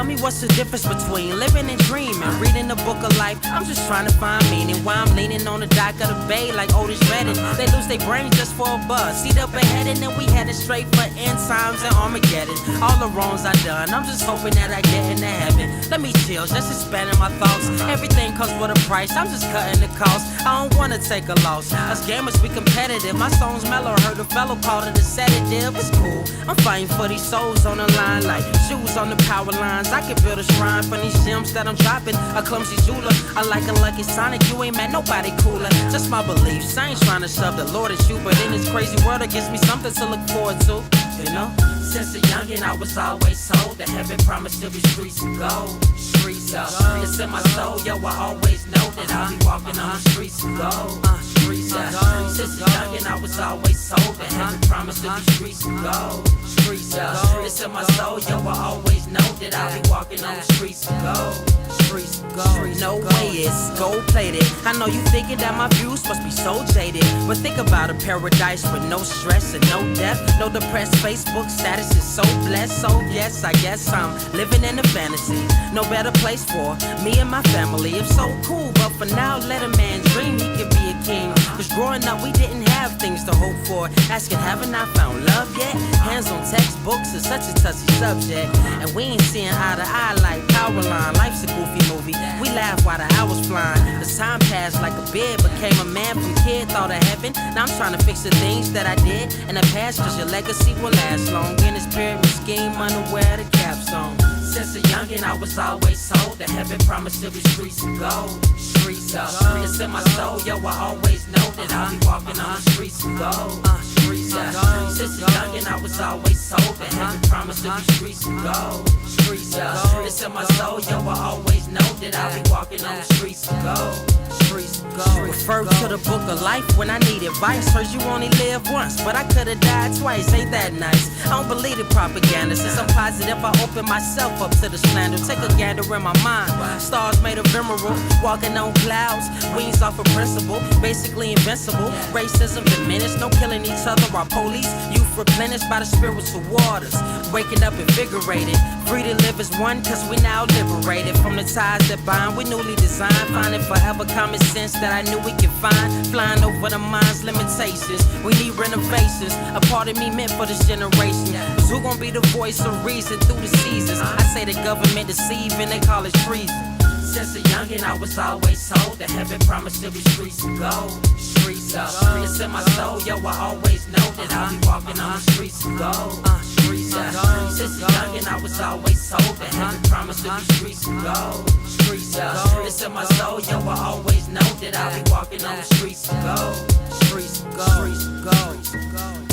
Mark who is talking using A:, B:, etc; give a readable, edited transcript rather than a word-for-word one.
A: Tell me what's the difference between living and dreaming. Reading the book of life, I'm just trying to find meaning. While I'm leaning on the dock of the bay like Otis Redding. They lose their brains just for a buzz. Seat up ahead and then we headed straight for end times and Armageddon. All the wrongs I done, I'm just hoping that I get into heaven. Let me chill, just expanding my thoughts. Everything comes with a price, I'm just cutting the cost. I don't wanna take a loss. Us gamers, we competitive. My song's mellow, heard a fellow called it a sedative. It's cool, I'm fighting for these souls on the line like shoes on the power lines. I can build a shrine for these gems that I'm dropping. A clumsy jeweler, unlike a lucky Sonic, you ain't met nobody cooler. Just my beliefs, I ain't trying to shove the Lord at you, but in this crazy world it gives me something to look forward to, you know? Since a youngin' I was always told that heaven promised to be streets of gold. Streets of gold. It's in my soul, yo, I always know that I'll be walking on the streets of gold. Streets of gold. Since a youngin' I was always told that heaven promised to be streets of gold. Streets of gold. It's in my soul, yo, I always know that I'll be walking on the streets of gold. Streets of gold. No way it's gold plated. I know you thinking that my views must be so jaded, but think about a paradise with no stress and no death, no depressed Facebook status is so blessed. So yes, I guess I'm living in a fantasy. No better place for me and my family. It's so cool, but for now let a man dream he could be a king. Cause growing up we didn't have things to hope for. Asking haven't I found love yet? Hands on textbooks is such a touchy subject, and we ain't seeing eye to eye like Powerline. Life's a goofy movie, we laugh while the hours flying. The time passed like a bid, became a man from kid, thought of heaven. Now I'm trying to fix the things that I did in the past, cause your legacy will last long. In this pyramid scheme, unaware the capstone. Since a youngin' I was always told that heaven promised to be streets of gold. Streets of gold. It's in my soul, yo, I always know that I'll be walking on the streets of gold. Streets of gold. Since a youngin' I was always told that heaven promised to be streets of gold. Streets of gold. It's in my soul, yo, I always know that I'll be walking on the streets of gold. Streets of gold. Refer to the book of life when I need advice. Heard you only live once, but I could've died twice. Ain't that nice? I don't believe the propaganda. Since I'm positive, I open myself up to the slander. Take a gander in my mind. Stars made of emerald, walking on clouds. Wings off a principle, basically invincible. Racism diminished, no killing each other. Our police, youth replenished by the spiritual waters. Waking up invigorated, free to live as one, cause we now liberated from the ties that bind. We newly designed, finding forever common sense that I knew we could find. Flying over the mind's limitations, we need renovations. A part of me meant for this generation. Cause who gon' be the voice of reason through the seasons? I say the government deceiving, they call it treason. Since a youngin' I was always told that heaven promised to be streets of gold. Streets of gold. It's in my soul, yo, I always know that I'll be walking on the streets of gold. Streets of gold. Since a youngin' I was always told that heaven promised to be streets of gold. Streets of gold. It's in my soul, yo, I always know that I'll be walking on the streets of gold. Streets of gold. Streets of gold.